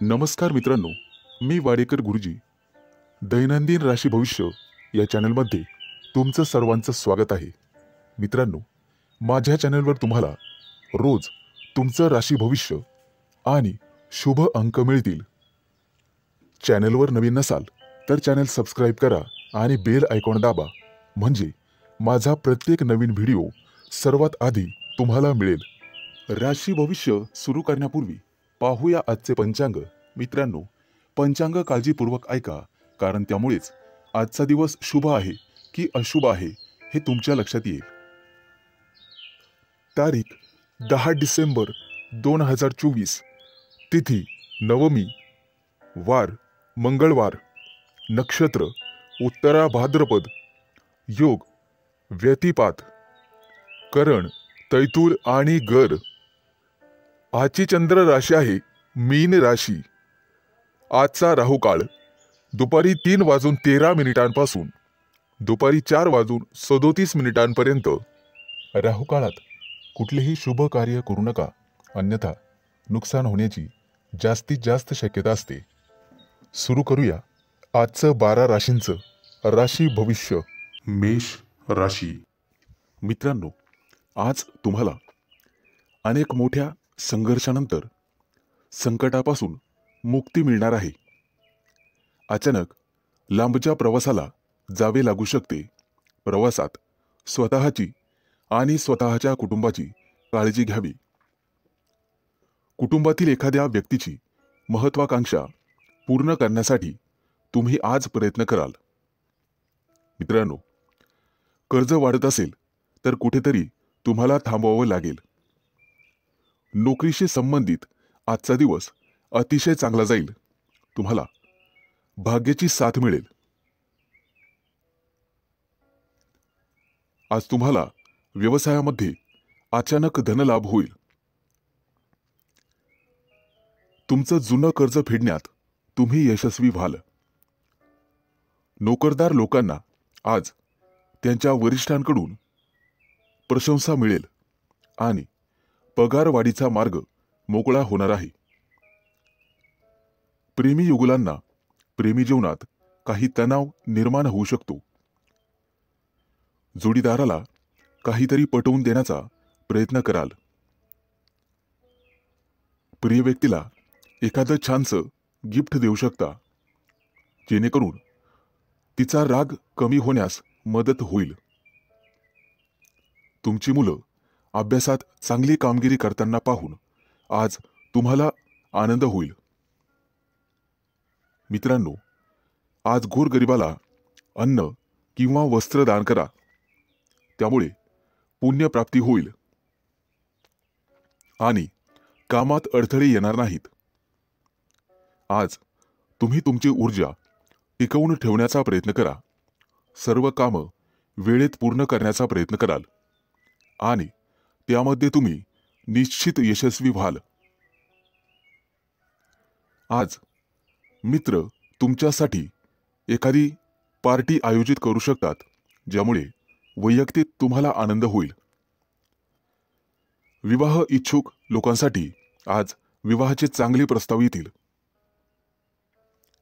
नमस्कार मित्रांनो, मी वाडेकर गुरुजी. दैनंदिन राशी भविष्य या चॅनलमध्ये तुमचं सर्वांचं स्वागत आहे. मित्रांनो, माझ्या चॅनलवर तुम्हाला रोज तुमचं राशी भविष्य आणि शुभ अंक मिळतील. चॅनलवर नवीन नसाल तर चॅनल सबस्क्राईब करा आणि बेल आयकॉन दाबा, म्हणजे माझा प्रत्येक नवीन व्हिडिओ सर्वात आधी तुम्हाला मिळेल. राशी भविष्य सुरू करण्यापूर्वी पाहूया आजचे पंचांग. मित्रांनो, पंचांग काळजीपूर्वक ऐका, कारण त्यामुळेच आजचा दिवस शुभ आहे की अशुभ आहे हे तुमच्या लक्षात येईल. तारीख 10 डिसेंबर 2024, तिथी नवमी, वार मंगळवार, नक्षत्र उत्तरा भाद्रपद, योग व्यतिपात, करण तैतूल आणि गर. आजची चंद्र राशी आहे मीन राशी. आजचा राहुकाळ दुपारी 3:13 दुपारी 4:37 राहुकाळात कुठलेही शुभ कार्य करू नका, अन्यथा नुकसान होण्याची जास्तीत जास्त शक्यता असते. सुरू करूया आजचं 12 राशींचं राशी भविष्य. मेष राशी. मित्रांनो, आज तुम्हाला अनेक मोठ्या संघर्षानंतर संकटापासून मुक्ती मिळणार आहे. अचानक लांबच्या प्रवासाला जावे लागू शकते. प्रवासात स्वतःची आणि स्वतःच्या कुटुंबाची काळजी घ्यावी. कुटुंबातील एखाद्या व्यक्तीची महत्वाकांक्षा पूर्ण करण्यासाठी तुम्ही आज प्रयत्न कराल. मित्रांनो, कर्ज वाढत असेल तर कुठेतरी तुम्हाला थांबवावं लागेल. नोकरीशी संबंधित आजचा दिवस अतिशय चांगला जाईल. तुम्हाला भाग्याची साथ मिळेल. आज तुम्हाला व्यवसायामध्ये अचानक धनलाभ होईल. तुमचं जुनं कर्ज फेडण्यात तुम्ही यशस्वी व्हाल. नोकरदार लोकांना आज त्यांच्या वरिष्ठांकडून प्रशंसा मिळेल आणि पगारवाढीचा मार्ग मोकळा होणार आहे. प्रेमी युगुलांना प्रेमी जीवनात काही तणाव निर्माण होऊ शकतो. जोडीदाराला काहीतरी पटवून देण्याचा प्रयत्न कराल. प्रिय व्यक्तीला एखादं छानसं गिफ्ट देऊ शकता, जेणेकरून तिचा राग कमी होण्यास मदत होईल. तुमची मुलं अभ्यासात चांगली कामगिरी करताना पाहून आज तुम्हाला आनंद होईल. मित्रांनो, आज गोरगरिबाला अन्न किंवा वस्त्र दान करा, त्यामुळे पुण्यप्राप्ती होईल आणि कामात अडथळे येणार नाहीत. आज तुम्ही तुमची ऊर्जा टिकवून ठेवण्याचा प्रयत्न करा. सर्व कामं वेळेत पूर्ण करण्याचा प्रयत्न कराल आणि त्यामध्ये तुम्ही निश्चित यशस्वी व्हाल. आज मित्र तुमच्यासाठी एखादी पार्टी आयोजित करू शकतात, ज्यामुळे वैयक्तिक तुम्हाला आनंद होईल. विवाह इच्छुक लोकांसाठी आज विवाहाचे चांगले प्रस्ताव येतील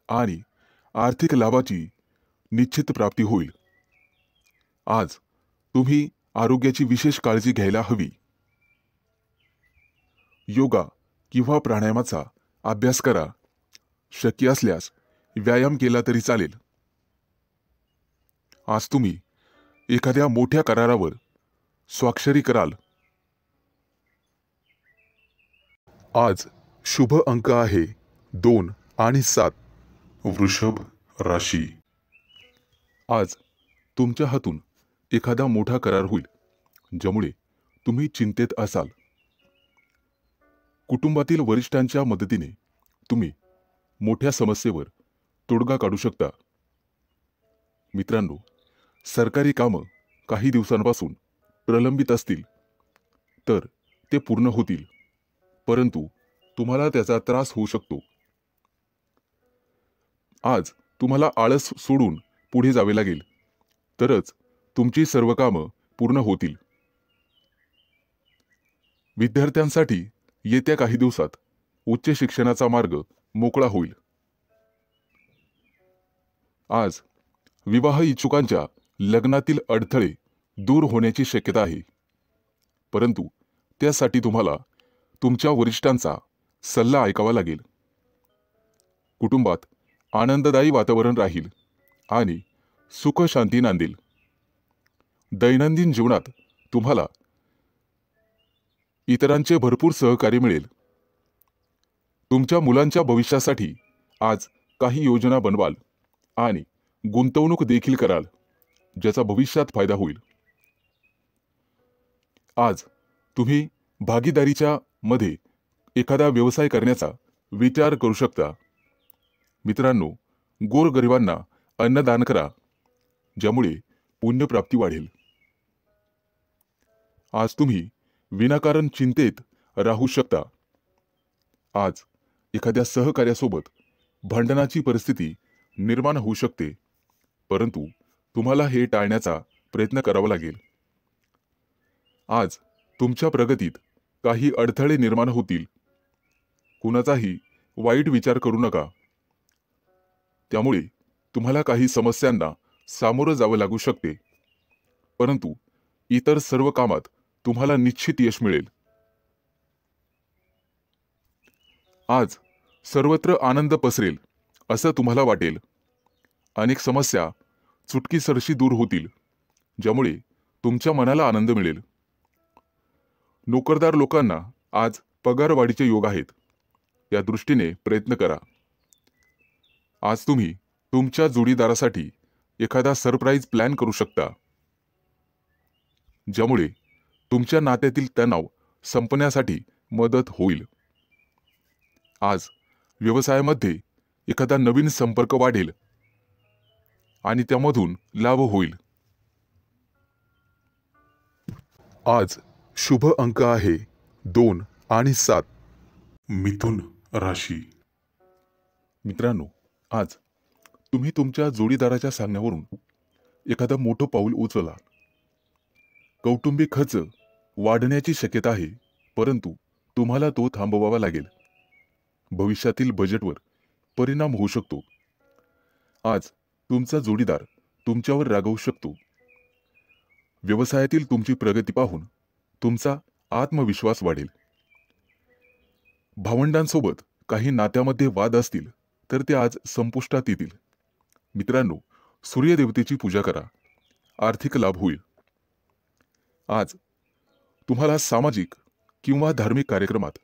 आणि आर्थिक लाभाची निश्चित प्राप्ती होईल. आज तुम्ही आरोग्याची विशेष काळजी घ्यायला हवी. योगा किंवा प्राणायामाचा अभ्यास करा. शक्य असल्यास व्यायाम केला तरी चालेल. आज तुम्ही एखाद्या मोठ्या करारावर स्वाक्षरी कराल. आज शुभ अंक आहे 2 आणि 7. वृषभ राशी. आज तुमच्या हातून एखादा मोठा करार होईल, ज्यामुळे तुम्ही चिंतेत असाल. कुटुंबातील वरिष्ठांच्या मदतीने तुम्ही मोठ्या समस्येवर तोडगा काढू शकता. मित्रांनो, सरकारी कामं काही दिवसांपासून प्रलंबित असतील तर ते पूर्ण होतील, परंतु तुम्हाला त्याचा त्रास होऊ शकतो. आज तुम्हाला आळस सोडून पुढे जावे लागेल, तरच तुमची सर्व कामं पूर्ण होतील. विद्यार्थ्यांसाठी येत्या काही दिवसात उच्च शिक्षणाचा मार्ग मोकळा होईल. आज विवाह इच्छुकांच्या लग्नातील अडथळे दूर होण्याची शक्यता आहे, परंतु त्यासाठी तुम्हाला तुमच्या वरिष्ठांचा सल्ला ऐकावा लागेल. कुटुंबात आनंददायी वातावरण राहील आणि सुख शांती नांदेल. दैनंदिन जीवनात तुम्हाला इतरांचे भरपूर सहकार्य मिळेल. तुमच्या मुलांच्या भविष्यासाठी आज काही योजना बनवाल आणि गुंतवणूक देखील कराल, ज्याचा भविष्यात फायदा होईल. आज तुम्ही भागीदारीच्या मध्ये एखादा व्यवसाय करण्याचा विचार करू शकता. मित्रांनो, गोरगरिबांना अन्नदान करा, ज्यामुळे पुण्यप्राप्ती वाढेल. आज तुम्ही विनाकारण चिंतेत राहू शकता. आज एखाद्या सहकार्यासोबत भांडणाची परिस्थिती निर्माण होऊ शकते, परंतु तुम्हाला हे टाळण्याचा प्रयत्न करावा लागेल. आज तुमच्या प्रगतीत काही अडथळे निर्माण होतील. कुणाचाही वाईट विचार करू नका. त्यामुळे तुम्हाला काही समस्यांना सामोरं जावं लागू शकते, परंतु इतर सर्व कामात तुम्हाला निश्चित यश मिळेल. आज सर्वत्र आनंद पसरेल असं तुम्हाला वाटेल. अनेक समस्या चुटकीसरशी दूर होतील, ज्यामुळे तुमच्या मनाला आनंद मिळेल. नोकरदार लोकांना आज पगारवाढीचे योग आहेत. या दृष्टीने प्रयत्न करा. आज तुम्ही तुमच्या जोडीदारासाठी एखादा सरप्राईज प्लॅन करू शकता, ज्यामुळे तुमच्या नात्यातील तणाव संपण्यासाठी मदत होईल. आज व्यवसायामध्ये एखादा नवीन संपर्क वाढेल आणि त्यामधून लाभ होईल. आज शुभ अंक आहे 2 आणि 7. मिथुन राशी. मित्रांनो, आज तुम्ही तुमच्या जोडीदाराच्या सांगण्यावरून एखादं मोठं पाऊल उचलला. कौटुंबिक खर्च वाढण्याची शक्यता आहे, परंतु तुम्हाला तो थांबवावा लागेल. भविष्यातील बजेटवर परिणाम होऊ शकतो. आज तुमचा जोडीदार तुमच्यावर रागावू शकतो. व्यवसायातील तुमची प्रगती पाहून तुमचा आत्मविश्वास वाढेल. भावंडांसोबत काही नात्यामध्ये वाद असतील तर ते आज संपुष्टात येतील. मित्रांनो, सूर्यदेवतेची पूजा करा. आर्थिक लाभ होईल. आज तुम्हाला सामाजिक किंवा धार्मिक कार्यक्रमात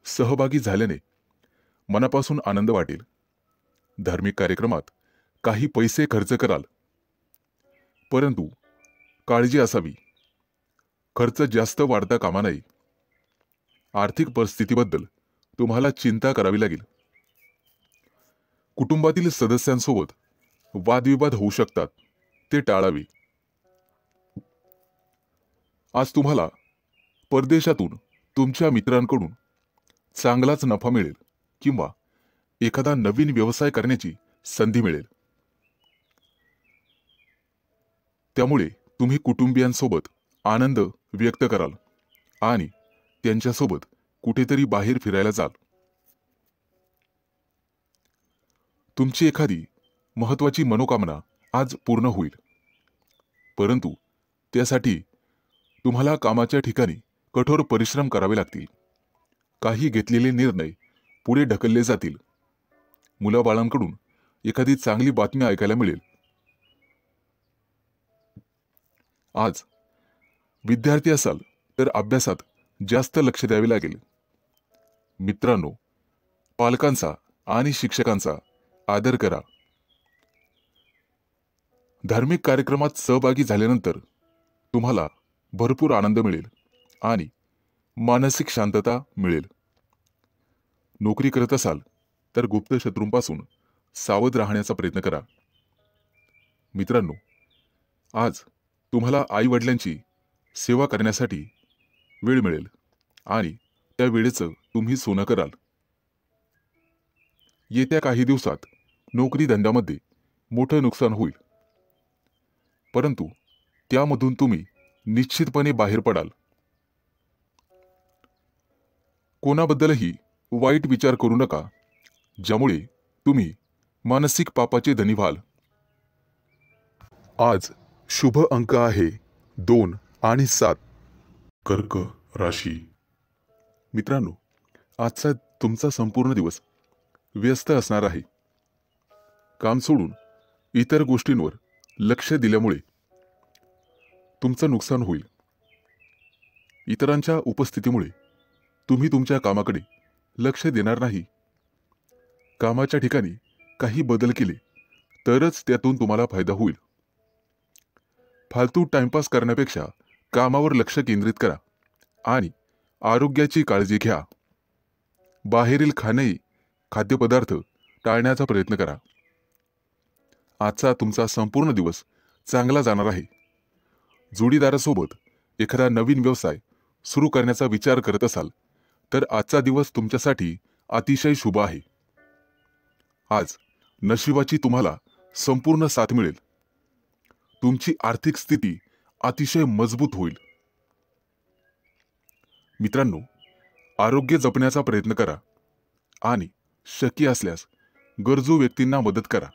सहभागी झाल्याने मनापासून आनंद वाटेल. धार्मिक कार्यक्रमात काही पैसे खर्च कराल, परंतु काळजी असावी. खर्च जास्त वाढता कामा नये. आर्थिक परिस्थितीबद्दल तुम्हाला चिंता करावी लागेल. कुटुंबातील सदस्यांसोबत वादविवाद होऊ शकतात, ते टाळावे. आज तुम्हाला परदेशातून तुमच्या मित्रांकडून चांगलाच नफा मिळेल किंवा एखादा नवीन व्यवसाय करण्याची संधी मिळेल. त्यामुळे तुम्ही कुटुंबियांसोबत आनंद व्यक्त कराल आणि त्यांच्यासोबत कुठेतरी बाहेर फिरायला जाल. तुमची एखादी महत्त्वाची मनोकामना आज पूर्ण होईल, परंतु त्यासाठी तुम्हाला कामाच्या ठिकाणी कठोर परिश्रम करावे लागतील. काही घेतलेले निर्णय पुढे ढकलले जातील. मुलाबाळांकडून एखादी चांगली बातमी ऐकायला मिळेल. आज विद्यार्थी असाल तर अभ्यासात जास्त लक्ष द्यावे लागेल. मित्रांनो, पालकांचा आणि शिक्षकांचा आदर करा. धार्मिक कार्यक्रमात सहभागी झाल्यानंतर तुम्हाला भरपूर आनंद मिळेल आणि मानसिक शांतता मिळेल. नोकरी करत असाल तर गुप्त शत्रूंपासून सावध राहण्याचा प्रयत्न करा. मित्रांनो, आज तुम्हाला आई वडिलांची सेवा करण्यासाठी वेळ मिळेल आणि त्या वेळेचं तुम्ही सोनं कराल. येत्या काही दिवसात नोकरी धंद्यामध्ये मोठं नुकसान होईल, परंतु त्यामधून तुम्ही निश्चितपणे बाहेर पडाल. कोणाबद्दलही वाईट विचार करू नका ज्यामुळे तुम्ही मानसिक पापाचे धनी व्हाल. आज शुभ अंक आहे 2 आणि 7. कर्क राशी. मित्रांनो, आजचा तुमचा संपूर्ण दिवस व्यस्त असणार आहे. काम सोडून इतर गोष्टींवर लक्ष दिल्यामुळे तुमचं नुकसान होईल. इतरांच्या उपस्थितीमुळे तुम्ही तुमच्या कामाकडे लक्ष देणार नाही. कामाच्या ठिकाणी काही बदल केले तरच त्यातून तुम्हाला फायदा होईल. फालतू टाइमपास करण्यापेक्षा कामावर लक्ष केंद्रित करा आणि आरोग्याची काळजी घ्या. बाहेरील खाद्यपदार्थ टाळण्याचा प्रयत्न करा. आजचा तुमचा संपूर्ण दिवस चांगला जाणार आहे. जोडीदारासोबत एखादा नवीन व्यवसाय सुरू करण्याचा विचार करत असाल तर आजचा दिवस तुमच्यासाठी अतिशय शुभ आहे. आज नशिबाची तुम्हाला संपूर्ण साथ मिळेल. तुमची आर्थिक स्थिती अतिशय मजबूत होईल. मित्रांनो, आरोग्य जपण्याचा प्रयत्न करा आणि शक्य असल्यास गरजू व्यक्तींना मदत करा.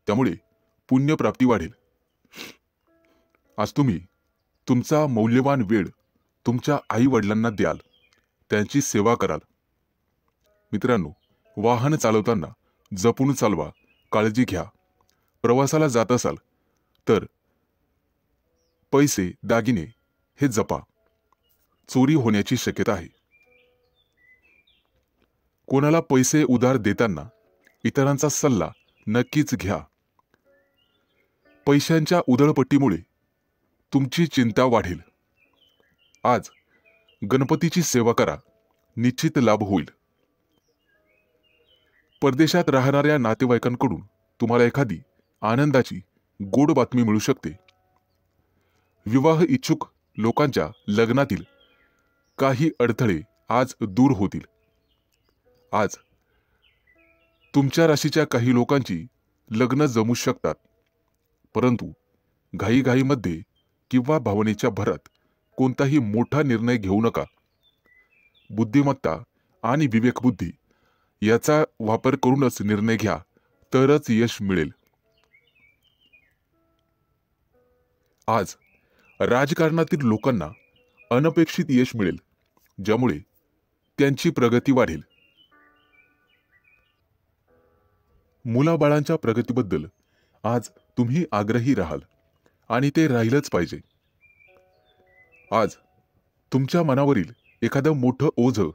त्यामुळे पुण्यप्राप्ती वाढेल. आज तुम्ही तुमचा मौल्यवान वेळ तुमच्या आई वडिलांना द्याल, त्यांची सेवा कराल. मित्रांनो, वाहन चालवताना जपून चालवा, काळजी घ्या. प्रवासाला जात असाल तर पैसे दागिने हे जपा. चोरी होण्याची शक्यता आहे. कोणाला पैसे उधार देताना इतरांचा सल्ला नक्कीच घ्या. पैशांच्या उधळपट्टीमुळे तुमची चिंता वाढेल. आज गणपतीची सेवा करा, निश्चित लाभ होईल. परदेशात राहणाऱ्या नातेवाईकांकडून तुम्हाला एखादी आनंदाची गोड बातमी मिळू शकते. विवाह इच्छुक लोकांच्या लग्नातील काही अडथळे आज दूर होतील. आज तुमच्या राशीच्या काही लोकांची लग्न जमू शकतात, परंतु घाईघाईमध्ये किंवा भावनेच्या भरात कोणताही मोठा निर्णय घेऊ नका. बुद्धिमत्ता आणि विवेकबुद्धी याचा वापर करूनच निर्णय घ्या, तरच यश मिळेल. आज राजकारणातील लोकांना अनपेक्षित यश मिळेल, ज्यामुळे त्यांची प्रगती वाढेल. मुलाबाळांच्या प्रगतीबद्दल आज तुम्ही आग्रही राहाल आणि ते राहिलंच पाहिजे. आज तुमच्या मनावरील एखादं मोठं ओझं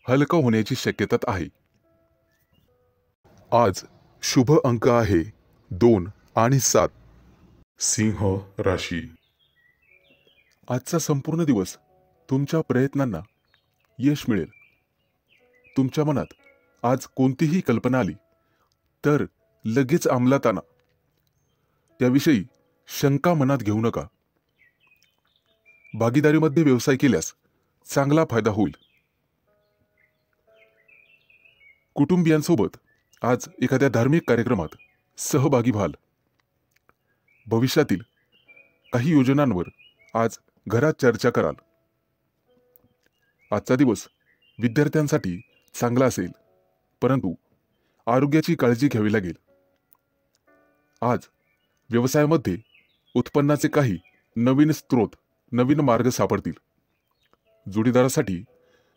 हलकं होण्याची शक्यता आहे. आज शुभ अंक आहे 2 आणि 7. सिंह राशी. आजचा संपूर्ण दिवस तुमच्या प्रयत्नांना यश मिळेल. तुमच्या मनात आज कोणतीही कल्पना आली तर लगेच अंमलात आणा. त्याविषयी शंका मनात घेऊ नका. भागीदारीमध्ये व्यवसाय केल्यास चांगला फायदा होईल. कुटुंबियांसोबत आज एखाद्या धार्मिक कार्यक्रमात सहभागी व्हाल. भविष्यातील काही योजनांवर आज घरात चर्चा कराल. आजचा दिवस विद्यार्थ्यांसाठी चांगला असेल, परंतु आरोग्याची काळजी घ्यावी लागेल. आज व्यवसायामध्ये उत्पन्नाचे काही नवीन स्रोत, नवीन मार्ग सापडतील. जोडीदारासाठी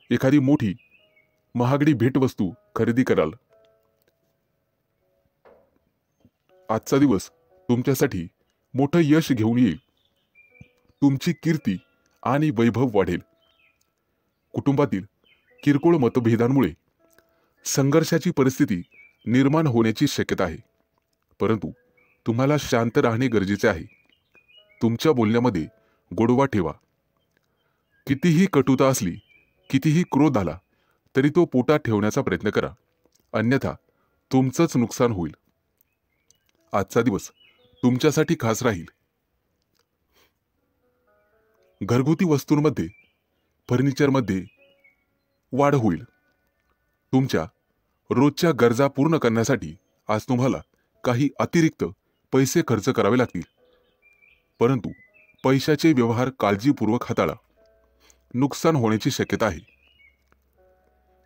एखादी मोठी महागडी भेटवस्तू खरेदी कराल. आजचा दिवस तुमच्यासाठी मोठं यश घेऊन येईल. तुमची कीर्ती आणि वैभव वाढेल. कुटुंबातील किरकोळ मतभेदांमुळे संघर्षाची परिस्थिती निर्माण होण्याची शक्यता आहे, परंतु तुम्हाला शांत राहणे गरजेचे आहे. तुमच्या बोलण्यामध्ये गोडवा ठेवा. कितीही कटुता असली, कितीही क्रोध आला तरी तो पोटात ठेवण्याचा प्रयत्न करा, अन्यथा तुमचंच नुकसान होईल. आजचा दिवस तुमच्यासाठी खास राहील. घरगुती वस्तूंमध्ये, फर्निचरमध्ये वाढ होईल. तुमच्या रोजच्या गरजा पूर्ण करण्यासाठी आज तुम्हाला काही अतिरिक्त पैसे खर्च करावे लागतील, परंतु पैशाचे व्यवहार काळजीपूर्वक हाताळा. नुकसान होण्याची शक्यता आहे.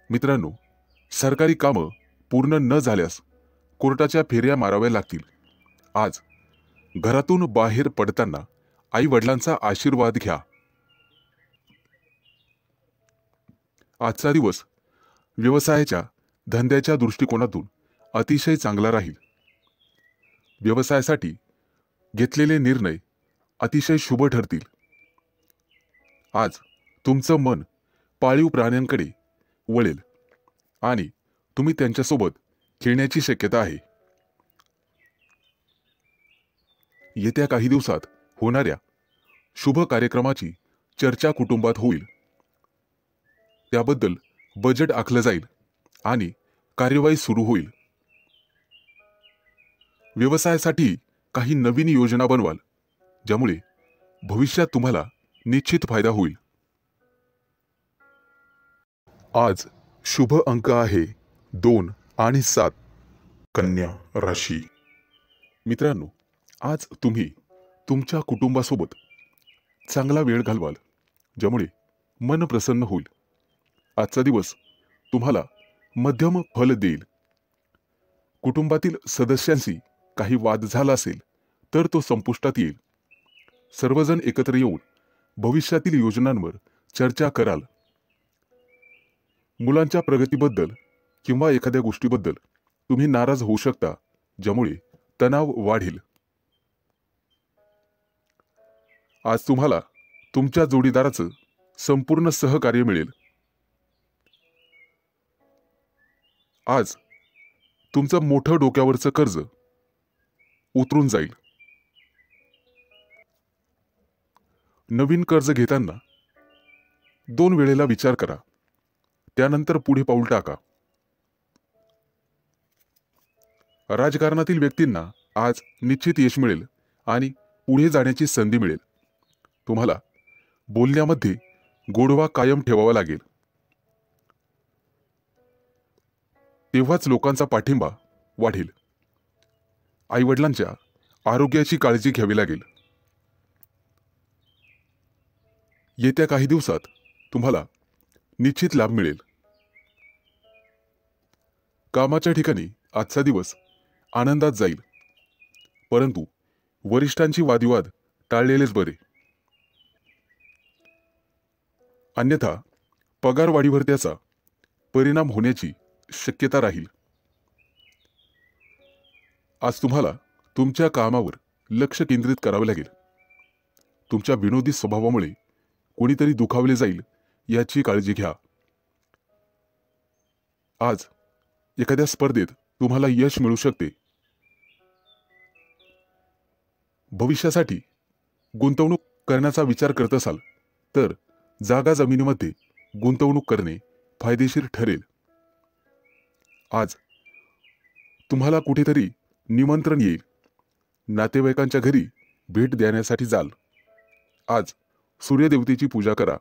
मित्रांनो, सरकारी कामं पूर्ण न झाल्यास कोर्टाच्या फेऱ्या माराव्या लागतील. आज घरातून बाहेर पडताना आई वडिलांचा आशीर्वाद घ्या. आजचा दिवस व्यवसायाच्या धंद्याच्या दृष्टिकोनातून अतिशय चांगला राहील. व्यवसायासाठी घेतलेले निर्णय अतिशय शुभ ठरतील. आज तुमचं मन पाळीव प्राण्यांकडे वळेल आणि तुम्ही त्यांच्यासोबत खेळण्याची शक्यता आहे. येत्या काही दिवसात होणाऱ्या शुभ कार्यक्रमाची चर्चा कुटुंबात होईल. त्याबद्दल बजेट आखलं जाईल आणि कार्यवाही सुरू होईल. व्यवसायासाठी काही नवीन योजना बनवाल, ज्यामुळे भविष्यात तुम्हाला निश्चित फायदा होईल. आज शुभ अंक आहे 2 आणि 7. कन्या राशी. मित्रांनो, आज तुम्ही तुमच्या कुटुंबासोबत चांगला वेळ घालवाल, ज्यामुळे मन प्रसन्न होईल. आजचा दिवस तुम्हाला मध्यम फल देईल. कुटुंबातील सदस्यांशी काही वाद झाला असेल तर तो संपुष्टात येईल. सर्वजण एकत्र येऊन भविष्यातील योजनांवर चर्चा कराल. मुलांच्या प्रगतीबद्दल किंवा एखाद्या गोष्टीबद्दल तुम्ही नाराज होऊ शकता, ज्यामुळे तणाव वाढेल. आज तुम्हाला तुमच्या जोडीदाराचं संपूर्ण सहकार्य मिळेल. आज तुमचं मोठं डोक्यावरचं कर्ज उतरून जाईल. नवीन कर्ज घेताना 2 वेळेला विचार करा, त्यानंतर पुढे पाऊल टाका. राजकारणातील व्यक्तींना आज निश्चित यश मिळेल आणि पुढे जाण्याची संधी मिळेल. तुम्हाला बोलण्यामध्ये गोडवा कायम ठेवावा लागेल. तेव्हाच लोकांचा पाठिंबा वाढेल. आईवडिलांच्या आरोग्याची काळजी घ्यावी लागेल. येत्या काही दिवसात तुम्हाला निश्चित लाभ मिळेल. कामाच्या ठिकाणी आजचा दिवस आनंदात जाईल, परंतु वरिष्ठांची वादविवाद टाळलेलेच बरे. अन्यथा पगारवाढीवर त्याचा परिणाम होण्याची शक्यता राहील. आज तुम्हाला तुमच्या कामावर लक्ष केंद्रित करावे लागेल. तुमच्या विनोदी स्वभावामुळे कोणीतरी दुखावले जाईल याची काळजी घ्या. आज एखाद्या स्पर्धेत तुम्हाला यश मिळू शकते. भविष्यासाठी गुंतवणूक करण्याचा विचार करत असाल तर जागा जमिनीमध्ये गुंतवणूक करणे फायदेशीर ठरेल. आज तुम्हाला कुठेतरी निमंत्रण येईल. नातेवाईकांच्या घरी भेट देण्यासाठी जाल. आज सूर्यदेवतेची पूजा करा.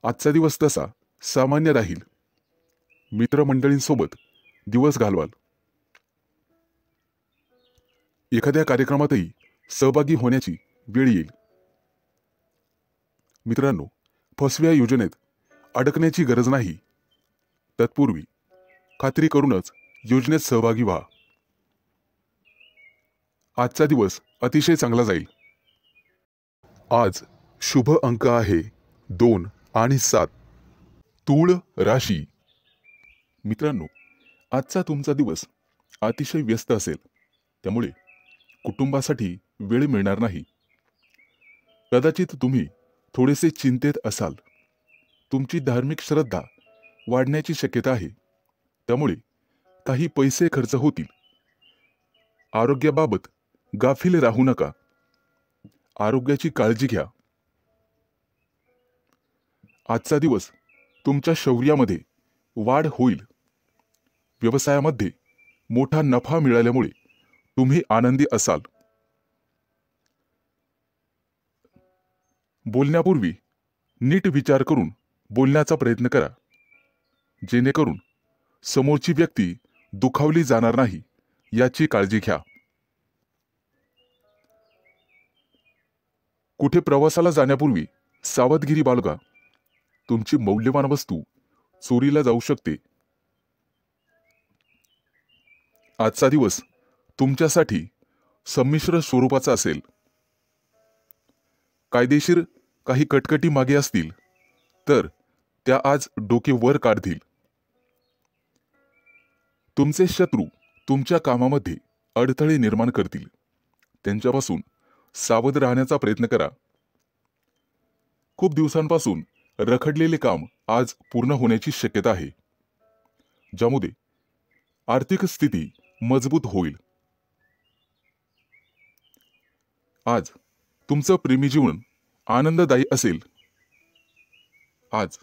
आजचा दिवस तसा सामान्य राहील. मित्रमंडळींसोबत दिवस घालवाल. एखाद्या कार्यक्रमातही सहभागी होण्याची वेळ येईल. मित्रांनो, फसव्या योजनेत अडकण्याची गरज नाही. तत्पूर्वी खात्री करूनच योजनेत सहभागी व्हा. आजचा दिवस अतिशय चांगला जाईल. आज शुभ अंक आहे 2 आणि 7. तूळ राशी. मित्रांनो, आजचा तुमचा दिवस अतिशय व्यस्त असेल, त्यामुळे कुटुंबासाठी वेळ मिळणार नाही. कदाचित तुम्ही थोडेसे चिंतेत असाल. तुमची धार्मिक श्रद्धा वाढण्याची शक्यता आहे, त्यामुळे काही पैसे खर्च होतील. आरोग्याबाबत गाफील राहू नका. आरोग्याची काळजी घ्या. आजचा दिवस तुमच्या शौर्यामध्ये वाढ होईल. व्यवसायामध्ये मोठा नफा मिळाल्यामुळे तुम्ही आनंदी असाल. बोलण्यापूर्वी नीट विचार करून बोलण्याचा प्रयत्न करा, जेणेकरून समोरची व्यक्ती दुखावली जाणार नाही याची काळजी घ्या. कुठे प्रवासाला जाण्यापूर्वी सावधगिरी बाळगा. तुमची मौल्यवान वस्तू चोरीला जाऊ शकते. आजचा दिवस तुमच्यासाठी संमिश्र स्वरूपाचा असेल. कायदेशीर काही कटकटी मागे असतील तर त्या आज डोके वर काढतील. तुमचे शत्रू तुमच्या कामामध्ये अडथळे निर्माण करतील. त्यांच्यापासून सावध राहण्याचा प्रयत्न करा. खूप दिवसांपासून रखडलेले काम आज पूर्ण होण्याची शक्यता आहे, ज्यामुळे आर्थिक स्थिती मजबूत होईल. आज तुमचं प्रेमी जीवन आनंददायी असेल. आज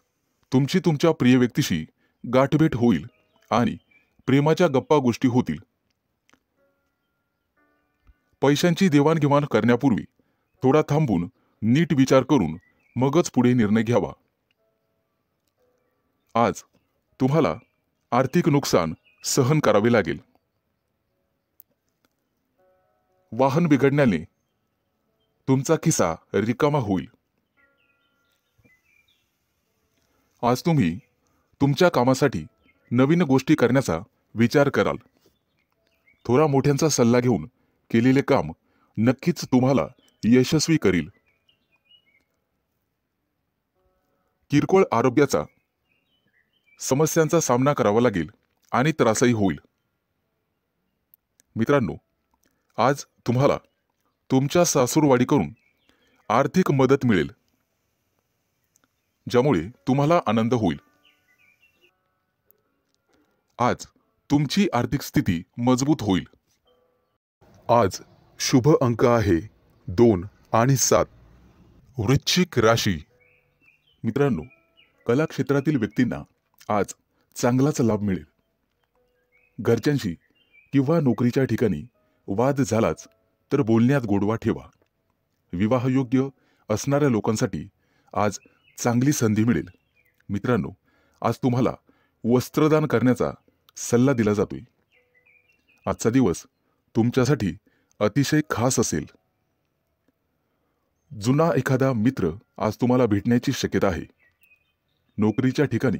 तुमची तुमच्या प्रिय व्यक्तीशी गाठभेट होईल आणि प्रेमाच्या गप्पा गोष्टी होतील. पैशांची देवाणघेवाण करण्यापूर्वी थोडा थांबून नीट विचार करून मगच पुढे निर्णय घ्यावा. आज तुम्हाला आर्थिक नुकसान सहन करावे लागेल. वाहन बिघडण्याने तुमचा खिसा रिकामा होईल. आज तुम्ही तुमच्या कामासाठी नवीन गोष्टी करण्याचा विचार कराल. थोडा मोठ्यांचा सल्ला घेऊन केलेले काम नक्कीच तुम्हाला यशस्वी करील. किरकोळ आरोग्याचा समस्यांचा सामना करावा लागेल आणि त्रासही होईल. मित्रांनो, आज तुम्हाला तुमच्या सासूरवाडीकडून आर्थिक मदत मिळेल, ज्यामुळे तुम्हाला आनंद होईल. आज तुमची आर्थिक स्थिती मजबूत होईल. आज शुभ अंक आहे 2 आणि 7. वृश्चिक राशी. मित्रांनो, कला क्षेत्रातील व्यक्तींना आज चांगलाच लाभ मिळेल. घरच्यांशी किंवा नोकरीच्या ठिकाणी वाद झालाच तर बोलण्यात गोडवा ठेवा. विवाहयोग्य असणाऱ्या लोकांसाठी आज चांगली संधी मिळेल. मित्रांनो, आज तुम्हाला वस्त्रदान करण्याचा सल्ला दिला जातोय. आजचा दिवस तुमच्यासाठी अतिशय खास असेल. जुना एखादा मित्र आज तुम्हाला भेटण्याची शक्यता आहे. नोकरीच्या ठिकाणी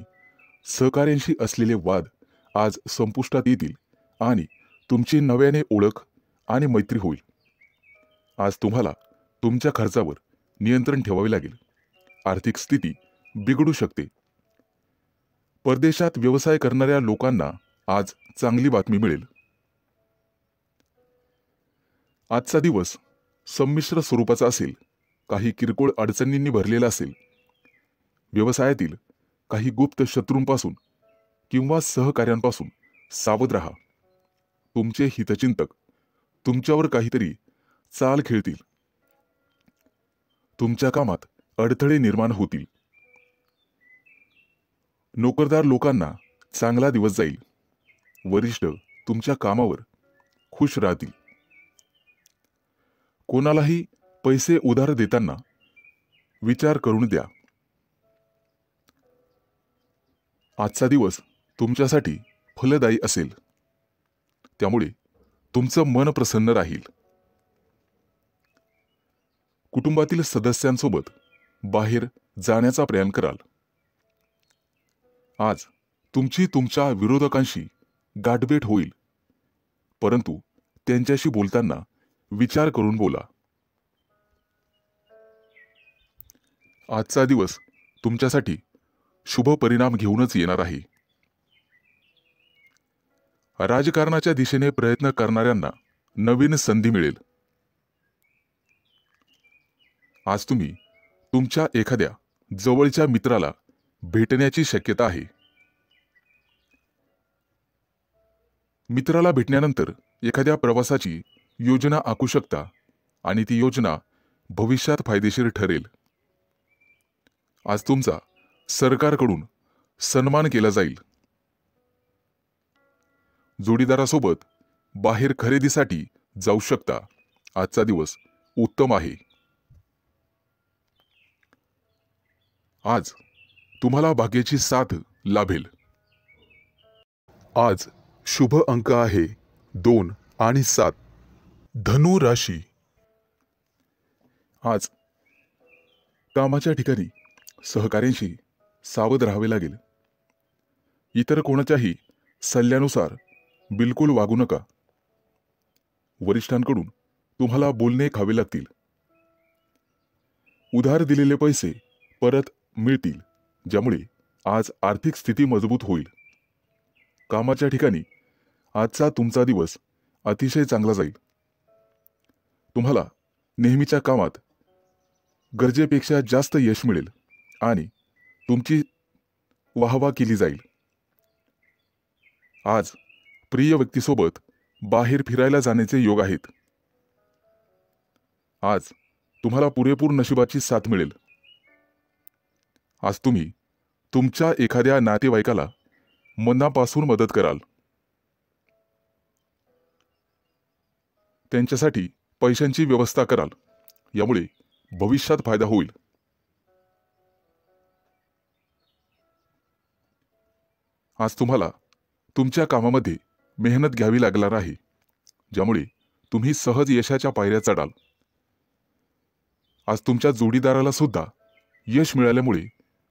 सहकाऱ्यांशी असलेले वाद आज संपुष्टात येतील आणि तुमची नव्याने ओळख आणि मैत्री होईल. आज तुम्हाला तुमच्या खर्चावर नियंत्रण ठेवावे लागेल. आर्थिक स्थिती बिघडू शकते. परदेशात व्यवसाय करणाऱ्या लोकांना आज चांगली बातमी मिळेल. आजचा दिवस संमिश्र स्वरूपाचा असेल. काही किरकोळ अडचणींनी भरलेला असेल. व्यवसायातील काही गुप्त शत्रूंपासून किंवा सहकाऱ्यांपासून सावध राहा. तुमचे हितचिंतक तुमच्यावर काहीतरी चाल खेळतील. तुमच्या कामात अडथळे निर्माण होतील. नोकरदार लोकांना चांगला दिवस जाईल. वरिष्ठ तुमच्या कामावर खुश राहतील. कोणालाही पैसे उधार देताना विचार करून द्या. आजचा दिवस तुमच्यासाठी फलदायी असेल, त्यामुळे तुमचं मन प्रसन्न राहील. कुटुंबातील सदस्यांसोबत बाहेर जाण्याचा प्रयत्न कराल. आज तुमची तुमच्या विरोधकांशी गाठभेट होईल, परंतु त्यांच्याशी बोलताना विचार करून बोला. आजचा दिवस तुमच्यासाठी शुभ परिणाम घेऊनच येणार आहे. राजकारणाच्या दिशेने प्रयत्न करणाऱ्यांना नवीन संधी मिळेल. आज तुम्ही तुमच्या एखाद्या जवळच्या मित्राला भेटण्याची शक्यता आहे. मित्राला भेटल्यानंतर एखाद्या प्रवासाची योजना आखू शकता आणि ती योजना भविष्यात फायदेशीर ठरेल. आज तुमचा सरकारकडून सन्मान केला जाईल. जोडीदारासोबत बाहेर खरेदीसाठी जाऊ शकता. आजचा दिवस उत्तम आहे. आज तुम्हाला भाग्याची साथ लाभेल. आज शुभ अंक आहे 2 आणि 7. धनु राशी. आज कामाच्या ठिकाणी सहकाऱ्यांशी सावध राहावे लागेल. इतर कोणाच्याही सल्ल्यानुसार बिलकुल वागू नका. वरिष्ठांकडून तुम्हाला बोलणे खावे लागतील. उधार दिलेले पैसे परत मिळतील, ज्यामुळे आज आर्थिक स्थिती मजबूत होईल. कामाच्या ठिकाणी आजचा तुमचा दिवस अतिशय चांगला जाईल. तुम्हाला नेहमीच्या कामात गरजेपेक्षा जास्त यश मिळेल आणि तुमची वाहवा केली जाईल. आज प्रिय व्यक्तीसोबत बाहेर फिरायला जाण्याचे योग आहेत. आज तुम्हाला पुरेपूर नशिबाची साथ मिळेल. आज तुम्ही तुमच्या एखाद्या नातेवाईकाला मनापासून मदत कराल. त्यांच्यासाठी पैशांची व्यवस्था कराल, यामुळे भविष्यात फायदा होईल. आज तुम्हाला तुमच्या कामामध्ये मेहनत घ्यावी लागणार आहे, ज्यामुळे तुम्ही सहज यशाच्या पायऱ्या चढाल. आज तुमच्या जोडीदाराला सुद्धा यश मिळाल्यामुळे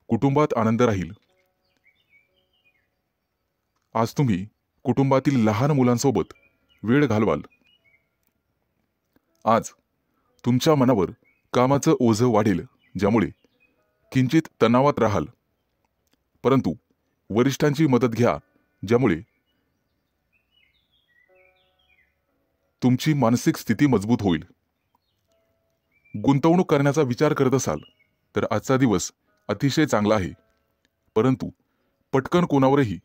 कुटुंबात आनंद राहील. आज तुम्ही कुटुंबातील लहान मुलांसोबत वेळ घालवाल. आज तुमच्या मनावर कामाचं ओझं वाढेल, ज्यामुळे किंचित तणावात राहाल. परंतु वरिष्ठांची मदत घ्या, ज्यामुळे तुमची मानसिक स्थिती मजबूत होईल. गुंतवणूक करण्याचा विचार करत असाल तर आजचा दिवस अतिशय चांगला आहे. परंतु पटकन कोणावरही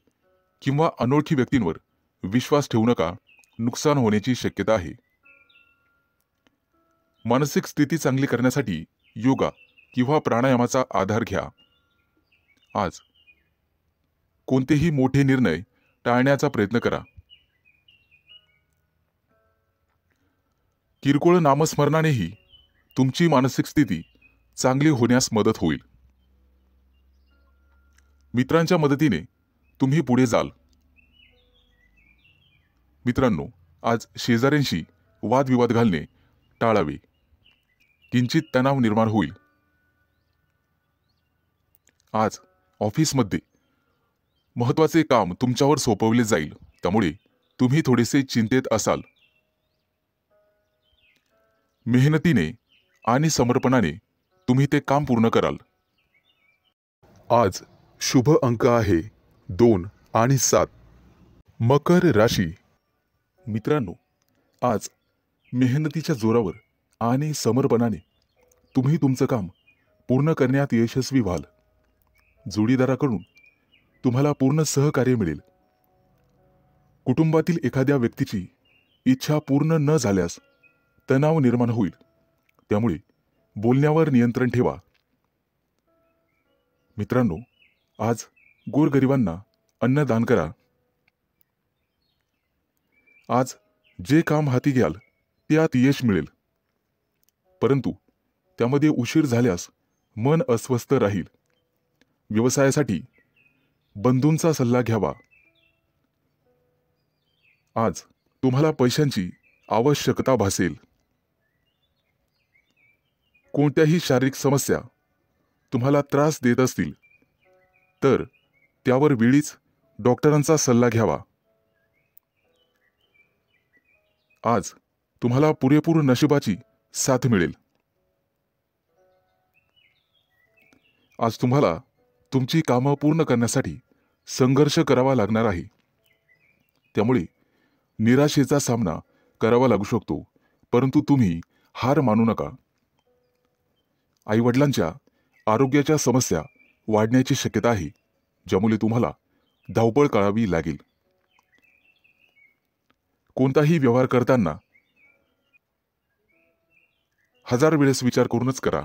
किंवा अनोळखी व्यक्तींवर विश्वास ठेवू नका, नुकसान होण्याची शक्यता आहे. मानसिक स्थिती चांगली करण्यासाठी योगा किंवा प्राणायामाचा आधार घ्या. आज कोणतेही मोठे निर्णय टाळण्याचा प्रयत्न करा. किरकोळ नामस्मरणानेही तुमची मानसिक स्थिती चांगली होण्यास मदत होईल. मित्रांच्या मदतीने तुम्ही पुढे जाल. मित्रांनो, आज शेजाऱ्यांशी वादविवाद घालणे टाळावे. किंचित तणाव निर्माण होईल. आज ऑफिसमध्ये महत्त्वाचे काम तुमच्यावर सोपवले जाईल, त्यामुळे तुम्ही थोडेसे चिंतेत असाल. मेहनतीने आणि समर्पणाने तुम्ही ते काम पूर्ण कराल. आज शुभ अंक आहे 2 आणि 7. मकर राशी. मित्रांनो, आज मेहनतीच्या जोरावर आणि समर्पणाने तुम्ही तुमचं काम पूर्ण करण्यात यशस्वी व्हाल. जोडीदाराकडून तुम्हाला पूर्ण सहकार्य मिळेल. कुटुंबातील एखाद्या व्यक्तीची इच्छा पूर्ण न झाल्यास तणाव निर्माण होईल, त्यामुळे बोलण्यावर नियंत्रण ठेवा. मित्रांनो, आज गोरगरिबांना अन्नदान करा. आज जे काम हाती घ्याल त्यात यश मिळेल, परंतु त्यामध्ये उशीर झाल्यास मन अस्वस्थ राहील. व्यवसायासाठी बंधूंचा सल्ला घ्यावा. आज तुम्हाला पैशांची आवश्यकता भासेल. कोणत्याही शारीरिक समस्या तुम्हाला त्रास देत असतील तर त्यावर वेळीच डॉक्टरांचा सल्ला घ्यावा. आज तुम्हाला पुरेपूर नशिबाची साथ मिळेल. आज तुम्हाला तुमची कामं पूर्ण करण्यासाठी संघर्ष करावा लागणार आहे, त्यामुळे निराशेचा सामना करावा लागू शकतो, परंतु तुम्ही हार मानू नका. आईवडिलांच्या आरोग्याच्या समस्या वाढण्याची शक्यता आहे, ज्यामुळे तुम्हाला धावपळ करावी लागेल. कोणताही व्यवहार करताना 1000 वेळेस विचार करूनच करा.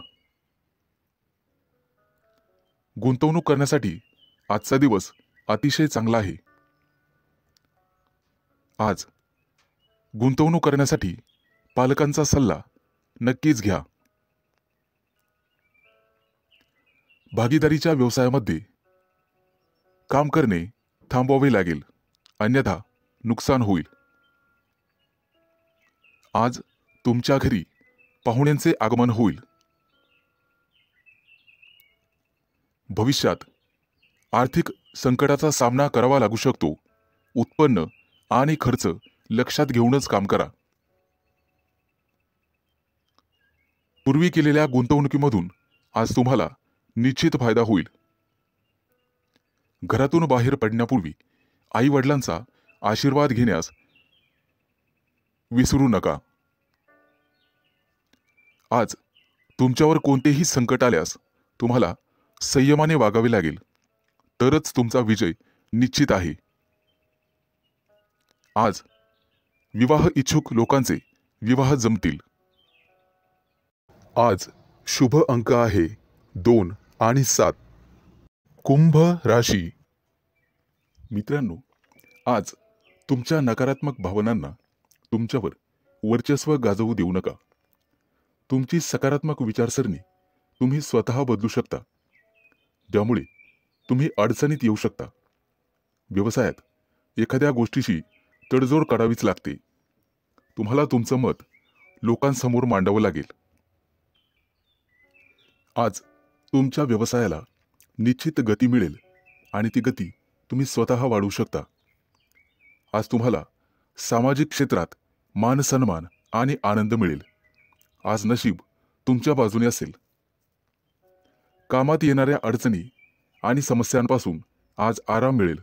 गुंतवणूक करण्यासाठी आजचा दिवस अतिशय चांगला आहे. आज गुंतवणूक करण्यासाठी पालकांचा सल्ला नक्कीच घ्या. भागीदारीच्या व्यवसायामध्ये काम करणे थांबवावे लागेल, अन्यथा नुकसान होईल. आज तुमच्या घरी पाहुण्यांचे आगमन होईल. भविष्यात आर्थिक संकटाचा सामना करावा लागू शकतो. उत्पन्न आणि खर्च लक्षात घेऊनच काम करा. पूर्वी केलेल्या गुंतवणुकीमधून आज तुम्हाला निश्चित फायदा होईल. घरातून बाहेर पडण्यापूर्वी आई वडिलांचा आशीर्वाद घेण्यास विसरू नका. आज तुमच्यावर कोणतेही संकट आल्यास तुम्हाला संयमाने वागावे लागेल, तरच तुमचा विजय निश्चित आहे. आज विवाह इच्छुक लोकांचे विवाह जमतील. आज शुभ अंक आहे 2 आणि 7. कुंभ राशी. मित्रांनो, आज तुमच्या नकारात्मक भावनांना तुमच्यावर वर्चस्व गाजवू देऊ नका. तुमची सकारात्मक विचारसरणी तुम्ही स्वतः बदलू शकता, ज्यामुळे तुम्ही अडचणीत येऊ शकता. व्यवसायात एखाद्या गोष्टीशी तडजोड करावीच लागते. तुम्हाला तुमचं मत लोकांसमोर मांडावं लागेल. आज तुमच्या व्यवसायाला निश्चित गती मिळेल आणि ती गती तुम्ही स्वतः वाढवू शकता. आज तुम्हाला सामाजिक क्षेत्रात मान सन्मान आणि आनंद मिळेल. आज नशीब तुमच्या बाजूने असेल. कामात येणाऱ्या अडचणी आणि समस्यांपासून आज आराम मिळेल.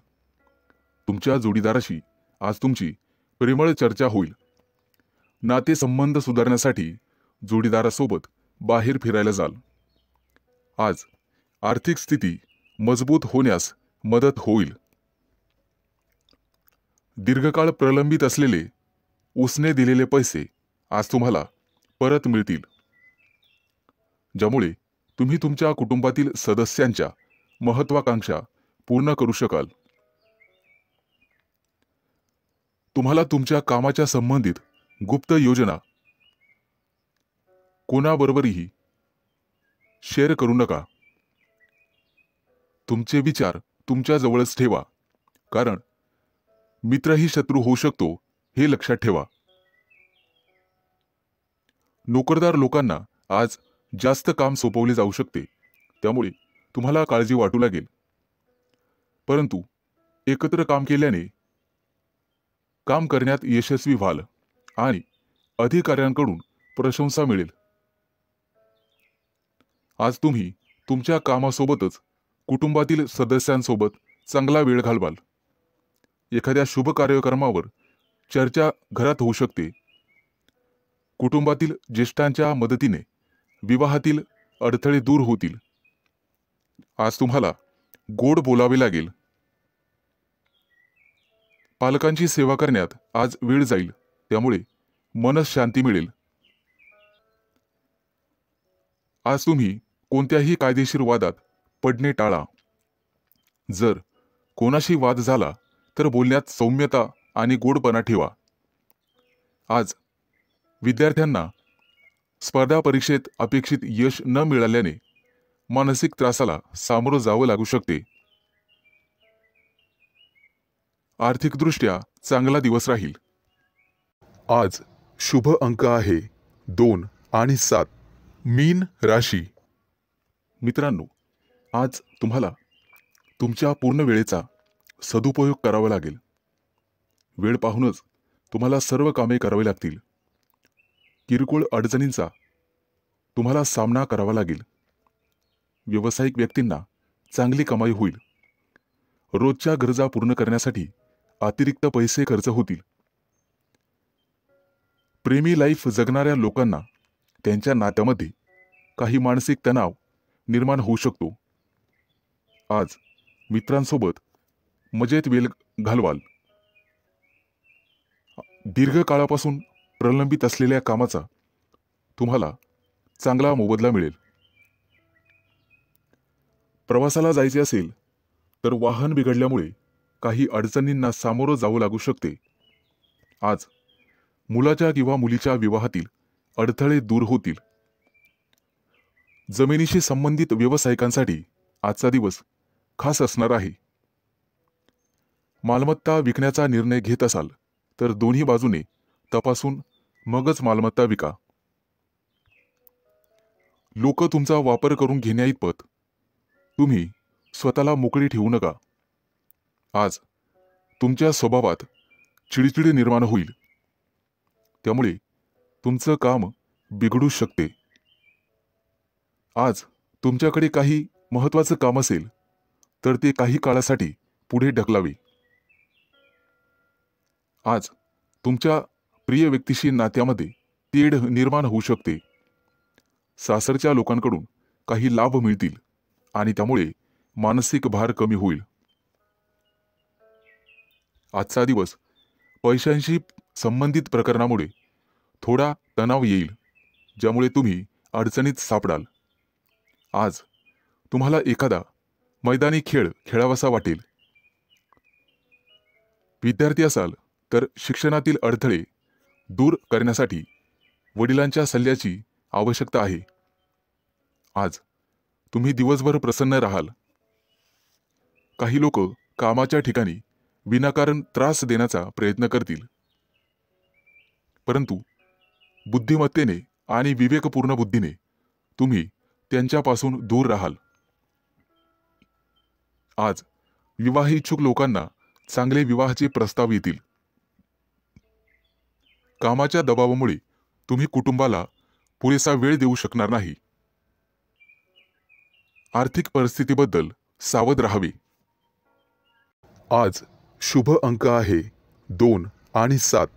तुमच्या जोडीदाराशी आज तुमची प्रेमळ चर्चा होईल. नातेसंबंध सुधारण्यासाठी जोडीदारासोबत बाहेर फिरायला जाल. आज आर्थिक स्थिती मजबूत होण्यास मदत होईल. दीर्घकाळ प्रलंबित असलेले उसने दिलेले पैसे आज तुम्हाला परत मिळतील, ज्यामुळे तुम्ही तुमच्या कुटुंबातील सदस्यांच्या महत्त्वाकांक्षा पूर्ण करू शकाल. तुम्हाला तुमच्या कामाच्या संबंधित गुप्त योजना कोणाबरोबरही शेअर करू नका. तुमचे विचार तुमच्या जवळच ठेवा, कारण मित्रही शत्रू होऊ शकतो हे लक्षात ठेवा. नोकरदार लोकांना आज जास्त काम सोपवले जाऊ शकते, त्यामुळे तुम्हाला काळजी वाटू लागेल. परंतु एकत्र काम केल्याने काम करण्यात यशस्वी व्हाल आणि अधिकाऱ्यांकडून प्रशंसा मिळेल. आज तुम्ही तुमच्या कामासोबतच कुटुंबातील सदस्यांसोबत चांगला वेळ घालवाल. एखाद्या शुभ कार्यक्रमावर चर्चा घरात होऊ शकते. कुटुंबातील ज्येष्ठांच्या मदतीने विवाहातील अडथळे दूर होतील. आज तुम्हाला गोड बोलावे लागेल. पालकांची सेवा करण्यात आज वेळ जाईल, त्यामुळे मनस शांती मिळेल. आज तुम्ही कोणत्याही कायदेशीर वादात पडणे टाळा. जर कोणाशी वाद झाला तर बोलण्यात सौम्यता आणि गोडपणा ठेवा. आज विद्यार्थ्यांना स्पर्धा परीक्षेत अपेक्षित यश न मिळाल्याने मानसिक त्रासाला सामोरं जावं लागू शकते. आर्थिकदृष्ट्या चांगला दिवस राहील. आज शुभ अंक आहे 2 आणि 7. मीन राशी. मित्रांनो, आज तुम्हाला तुमच्या पूर्ण वेळेचा सदुपयोग करावा लागेल. वेळ पाहूनच तुम्हाला सर्व कामे करावी लागतील. किरकोळ अडचणींचा तुम्हाला सामना करावा लागेल. व्यावसायिक व्यक्तींना चांगली कमाई होईल. रोजच्या गरजा पूर्ण करण्यासाठी अतिरिक्त पैसे खर्च होतील. प्रेमी लाईफ जगणाऱ्या लोकांना त्यांच्या नात्यामध्ये काही मानसिक तणाव निर्माण होऊ शकतो. आज मित्रांसोबत मजेत वेळ घालवाल. दीर्घकाळापासून प्रलंबित असलेल्या कामाचा तुम्हाला चांगला मोबदला मिळेल. प्रवासाला जायचे असेल तर वाहन बिघडल्यामुळे काही अडचणींना सामोरं जावं लागू शकते. आज मुलाच्या किंवा मुलीच्या विवाहातील अडथळे दूर होतील. जमिनीशी संबंधित व्यावसायिकांसाठी आजचा दिवस खास असणार आहे. मालमत्ता विकण्याचा निर्णय घेत असाल तर दोन्ही बाजूने तपासून मगच मालमत्ता विका. लोक तुमचा वापर करून घेण्याइतपत तुम्ही स्वतःला मोकळी ठेवू नका. आज तुमच्या स्वभावात चिडचिड निर्माण होईल, त्यामुळे तुमचं काम बिघडू शकते. आज तुमच्याकडे काही महत्त्वाचं काम असेल तर ते काही काळासाठी पुढे ढकलावे. आज तुमच्या प्रिय व्यक्तीशी नात्यामध्ये तेढ निर्माण होऊ शकते. सासरच्या लोकांकडून काही लाभ मिळतील आणि त्यामुळे मानसिक भार कमी होईल. आजचा दिवस पैशांशी संबंधित प्रकरणामुळे थोडा तणाव येईल, ज्यामुळे तुम्ही अडचणीत सापडाल. आज तुम्हाला एखादा मैदानी खेळ खेळावासा वाटेल. विद्यार्थी असाल तर शिक्षणातील अडथळे दूर करण्यासाठी वडिलांच्या सल्ल्याची आवश्यकता आहे. आज तुम्ही दिवसभर प्रसन्न राहाल. काही लोक कामाच्या ठिकाणी विनाकारण त्रास देण्याचा प्रयत्न करतील, परंतु बुद्धिमत्तेने आणि विवेकपूर्ण बुद्धीने तुम्ही त्यांच्यापासून दूर राहाल. आज विवाह इच्छुक लोकांना चांगले विवाहाचे प्रस्ताव येतील. कामाच्या दबावामुळे तुम्ही कुटुंबाला पुरेसा वेळ देऊ शकणार नाही. आर्थिक परिस्थितीबद्दल सावध राहावे. आज शुभ अंक आहे 2 आणि 7.